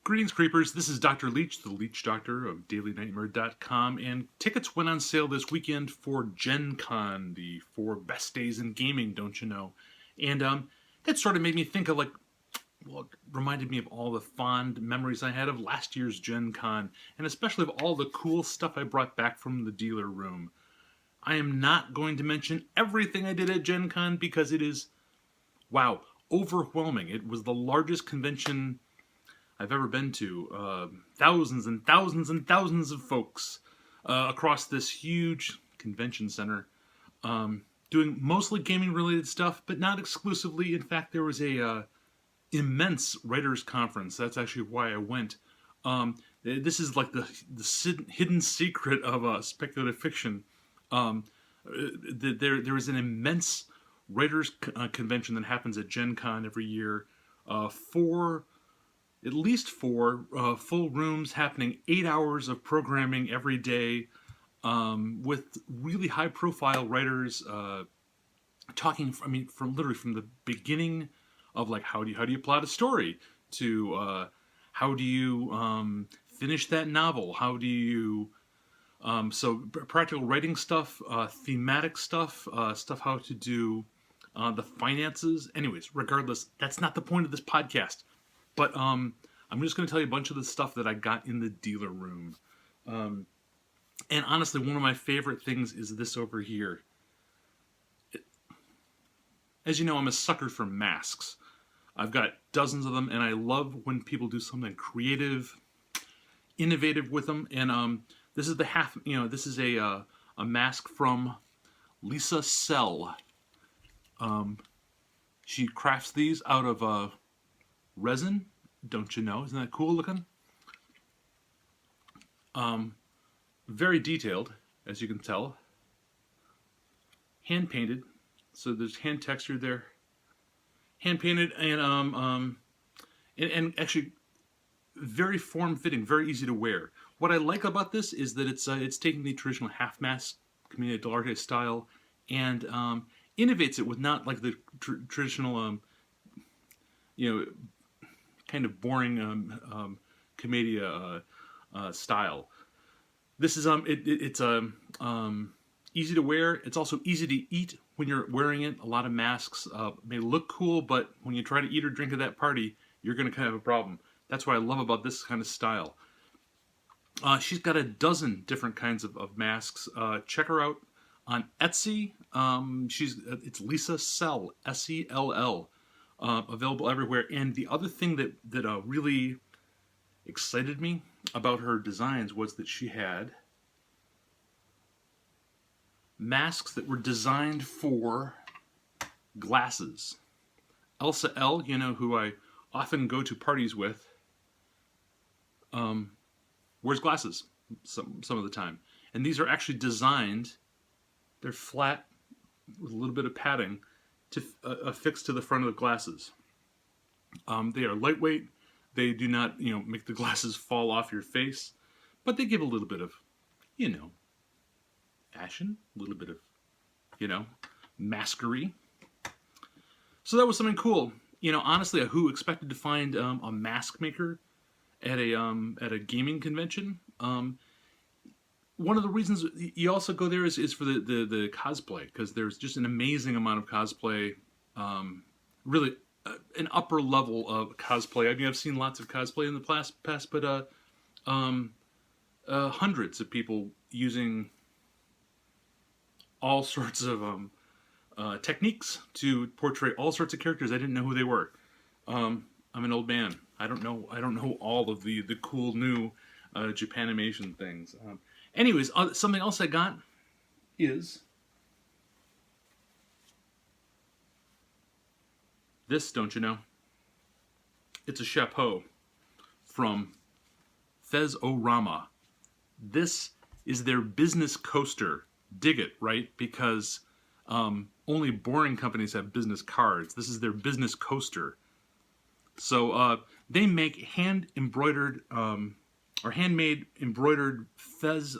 Greetings, creepers. This is Dr. Leech, the Leech Doctor of DailyNightmare.com, and tickets went on sale this weekend for GenCon, the 4 best days in gaming, don't you know? And that sort of made me think of, well, it reminded me of all the fond memories I had of last year's GenCon, and especially of all the cool stuff I brought back from the dealer room. I am not going to mention everything I did at GenCon because it is, wow, overwhelming. It was the largest convention I've ever been to. Thousands and thousands and thousands of folks across this huge convention center, doing mostly gaming related stuff, but not exclusively. In fact, there was a immense writers conference. That's actually why I went. This is like the hidden secret of speculative fiction. There is an immense writers convention that happens at Gen Con every year. At least four full rooms happening, 8 hours of programming every day, with really high profile writers talking. From the beginning of how do you plot a story to how do you finish that novel? How do you so practical writing stuff, thematic stuff, stuff how to do the finances. Anyways, regardless, that's not the point of this podcast. But I'm just going to tell you a bunch of the stuff that I got in the dealer room. And honestly, one of my favorite things is this over here. As you know, I'm a sucker for masks. I've got dozens of them, and I love when people do something creative, innovative with them. And this is this is a mask from Elsa L. She crafts these out of resin, don't you know? Isn't that cool looking? Very detailed, as you can tell. Hand painted, so there's hand texture there. Hand painted and actually very form fitting, very easy to wear. What I like about this is that it's taking the traditional half mask Commedia dell'arte style and innovates it with not like the traditional kind of boring Commedia style. This is it's easy to wear. It's also easy to eat when you're wearing it. A lot of masks may look cool, but when you try to eat or drink at that party, you're going to kind of have a problem. That's what I love about this kind of style. She's got a dozen different kinds of masks. Check her out on Etsy. It's Elsa L, S-E-L-L. Available everywhere. And the other thing that really excited me about her designs was that she had masks that were designed for glasses. Elsa L, who I often go to parties with, wears glasses some of the time. And these are actually designed, they're flat with a little bit of padding to affix to the front of the glasses. They are lightweight. They do not, make the glasses fall off your face, but they give a little bit of, fashion, a little bit of, maskery. So that was something cool. Honestly, who expected to find a mask maker at a gaming convention? One of the reasons you also go there is for the cosplay, because there's just an amazing amount of cosplay, really an upper level of cosplay. I've seen lots of cosplay in the past, but hundreds of people using all sorts of techniques to portray all sorts of characters. I didn't know who they were. I'm an old man. I don't know all of the cool new Japanimation things. Anyways, something else I got is this, don't you know? It's a chapeau from FezORama. This is their business coaster. Dig it, right? Because only boring companies have business cards. This is their business coaster. So they make hand-embroidered or handmade embroidered fezzes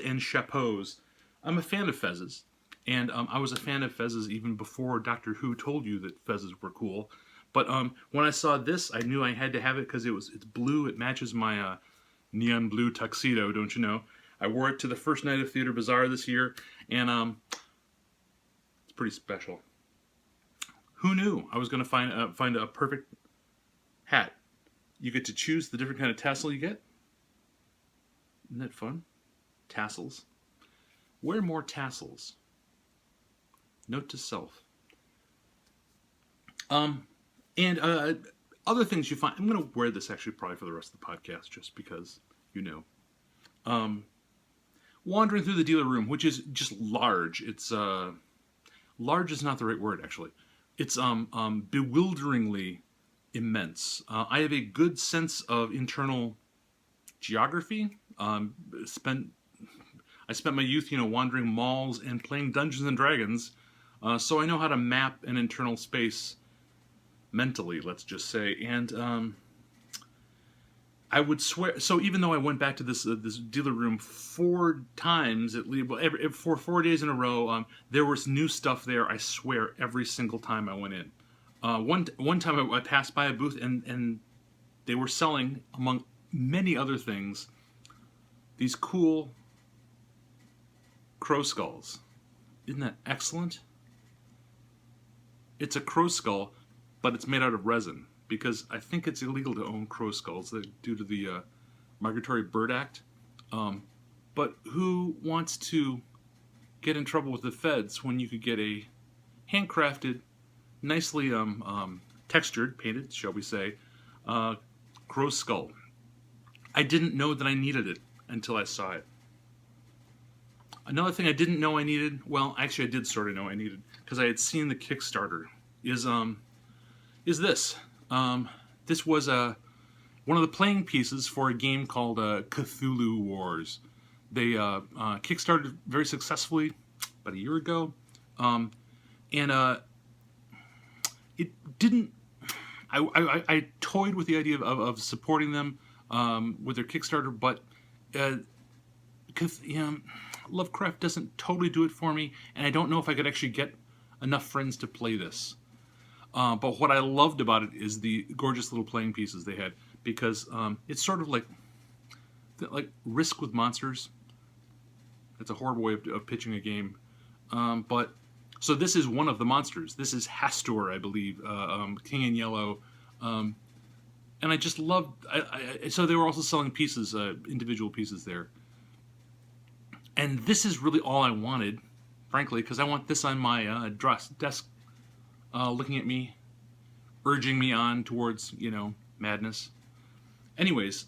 and chapeaus. I'm a fan of fezzes, and I was a fan of fezzes even before Doctor Who told you that fezzes were cool. But when I saw this, I knew I had to have it because it's blue. It matches my neon blue tuxedo, don't you know? I wore it to the first night of Theater Bazaar this year, and it's pretty special. Who knew I was going to find a perfect hat? You get to choose the different kind of tassel you get. Isn't that fun? Tassels. Wear more tassels. Note to self. And other things you find. I'm going to wear this actually probably for the rest of the podcast, just because, you know. Wandering through the dealer room, which is just large. It's large is not the right word, actually. It's bewilderingly immense. I have a good sense of internal geography. I spent my youth, wandering malls and playing Dungeons and Dragons, so I know how to map an internal space mentally, let's just say. And I would swear. So even though I went back to this dealer room 4 times at least, for 4 days in a row, there was new stuff there. I swear, every single time I went in. One time I passed by a booth and they were selling, among many other things, these cool crow skulls. Isn't that excellent? It's a crow skull, but it's made out of resin, because I think it's illegal to own crow skulls due to the Migratory Bird Act. But who wants to get in trouble with the feds when you could get a handcrafted, nicely textured, painted, shall we say, crow skull? I didn't know that I needed it until I saw it. Another thing I didn't know I needed, well, actually I did sort of know I needed, because I had seen the Kickstarter, is this. This was one of the playing pieces for a game called Cthulhu Wars. They kickstarted very successfully about a year ago, and it didn't. I toyed with the idea of supporting them with their Kickstarter, but Lovecraft doesn't totally do it for me, and I don't know if I could actually get enough friends to play this. But what I loved about it is the gorgeous little playing pieces they had, because it's sort of like Risk with monsters. That's a horrible way of pitching a game. But so this is one of the monsters. This is Hastur, I believe, King in Yellow. And I just loved. So they were also selling pieces, individual pieces there. And this is really all I wanted, frankly, because I want this on my desk, looking at me, urging me on towards, madness. Anyways,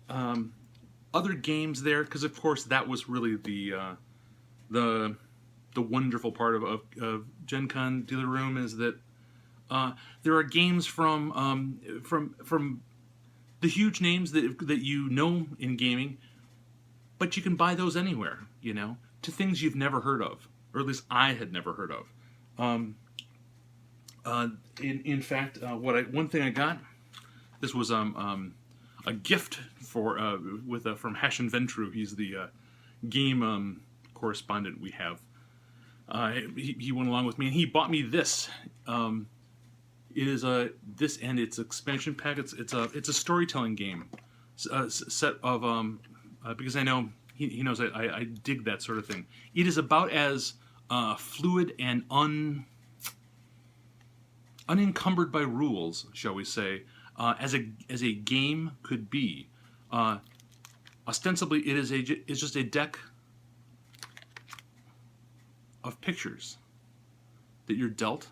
other games there, because of course that was really the wonderful part of Gen Con Dealer Room, is that there are games from the huge names that you know in gaming, but you can buy those anywhere, to things you've never heard of, or at least I had never heard of. In fact, one thing I got, this was a gift from Hashin Ventru. He's the game correspondent we have. He went along with me, and he bought me this. It is this and its expansion pack. It's a storytelling game, set of because I know he knows I dig that sort of thing. It is about as fluid and unencumbered by rules, shall we say, as a game could be. Ostensibly, it's just a deck of pictures that you're dealt,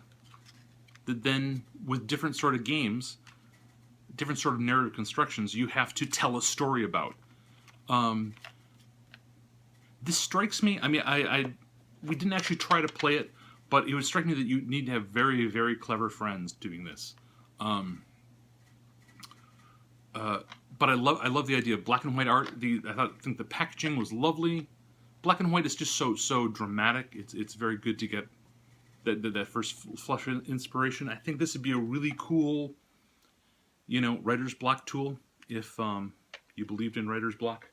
that then, with different sort of games, different sort of narrative constructions, you have to tell a story about. This strikes me. I mean, we didn't actually try to play it, but it would strike me that you need to have very, very clever friends doing this. But I love the idea of black and white art. I think the packaging was lovely. Black and white is just so dramatic. It's very good to get that first flush of inspiration. I think this would be a really cool, writer's block tool if you believed in writer's block.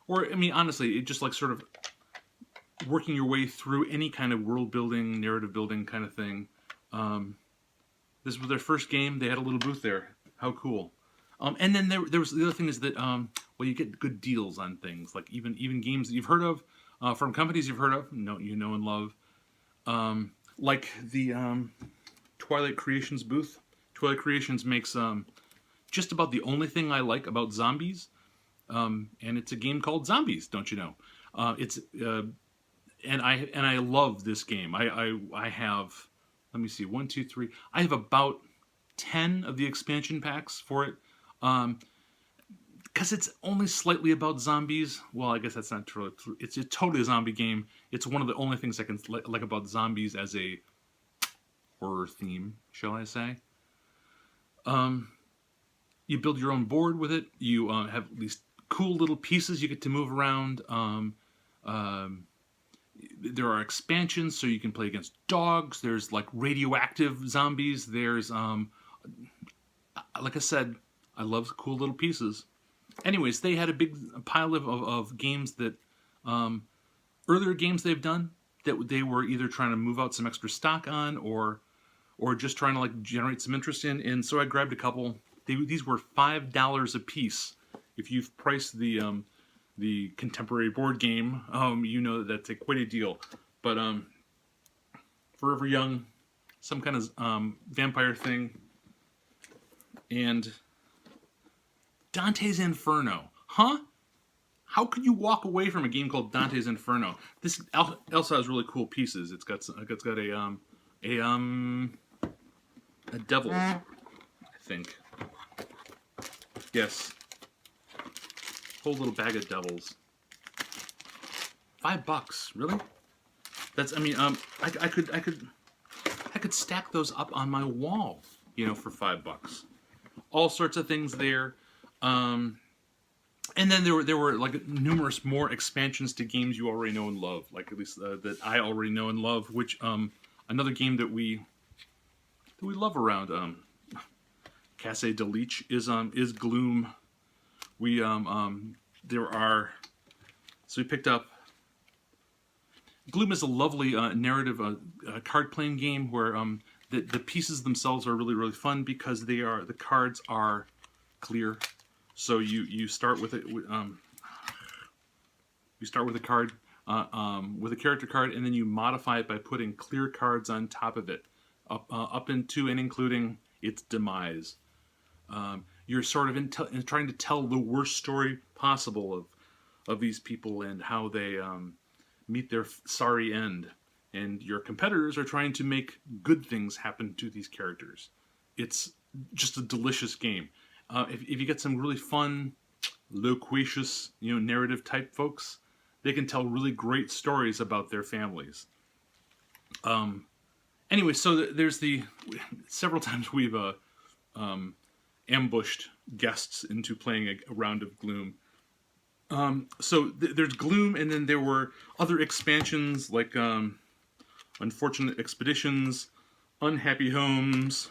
Or, I mean, honestly, it just like sort of working your way through any kind of world building, narrative building kind of thing. This was their first game. They had a little booth there. How cool! And then there was the other thing is that well, you get good deals on things like even games that you've heard of from companies you've heard of, you know and love, like the Twilight Creations booth. Twilight Creations makes just about the only thing I like about zombies, and it's a game called Zombies. Don't you know? And I love this game. I have, let me see, 1, 2, 3. I have about 10 of the expansion packs for it. Because it's only slightly about zombies. Well, I guess that's not true. It's totally a zombie game. It's one of the only things I can like about zombies as a horror theme, shall I say. You build your own board with it. You have these cool little pieces you get to move around. There are expansions, so you can play against dogs. There's like radioactive zombies. There's, like I said, I love cool little pieces. Anyways, they had a big pile of games that, earlier games they've done that they were either trying to move out some extra stock on or just trying to like generate some interest in. And so I grabbed a couple. These were $5 a piece. If you've priced the contemporary board game, you know that's quite a deal. But Forever Young, some kind of vampire thing, and Dante's Inferno. Huh? How could you walk away from a game called Dante's Inferno? This Elsa has really cool pieces. It's got a devil, I think. Yes. Whole little bag of devils. $5, really? That's, I mean, I could stack those up on my wall, for $5. All sorts of things there. And then there were like numerous more expansions to games you already know and love, like at least that I already know and love. Which another game that we love around Casse de Leech is Gloom. We so we picked up Gloom is a lovely narrative card playing game where the pieces themselves are really, really fun because the cards are clear. So you start with it. You start with a card, with a character card, and then you modify it by putting clear cards on top of it, up into and including its demise. You're sort of trying to tell the worst story possible of these people and how they meet their sorry end. And your competitors are trying to make good things happen to these characters. It's just a delicious game. If you get some really fun, loquacious, narrative type folks, they can tell really great stories about their families. Anyway, so there's several times we've ambushed guests into playing a round of Gloom. So there's Gloom, and then there were other expansions like Unfortunate Expeditions, Unhappy Homes,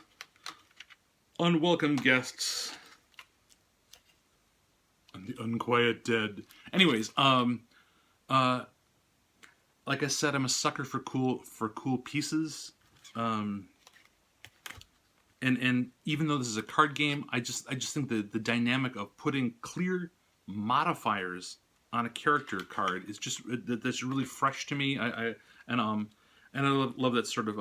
Unwelcome Guests, and The Unquiet Dead. Anyways, like I said, I'm a sucker for cool pieces. And even though this is a card game, I just think the dynamic of putting clear modifiers on a character card is just that's really fresh to me. I love that sort of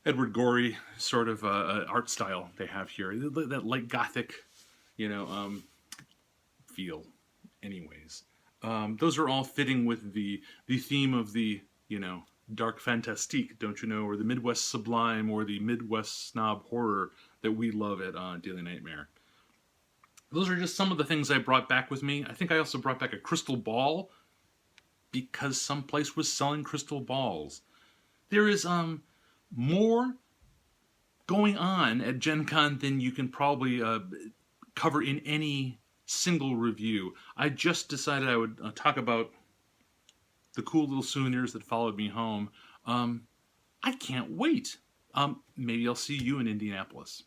Edward Gorey sort of art style they have here. That light gothic, feel. Anyways, those are all fitting with the theme of the dark fantastique, don't you know, or the Midwest sublime, or the Midwest snob horror that we love at Daily Nightmare. Those are just some of the things I brought back with me. I think I also brought back a crystal ball because someplace was selling crystal balls. There is more going on at Gen Con than you can probably cover in any single review. I just decided I would talk about the cool little souvenirs that followed me home. I can't wait. Maybe I'll see you in Indianapolis.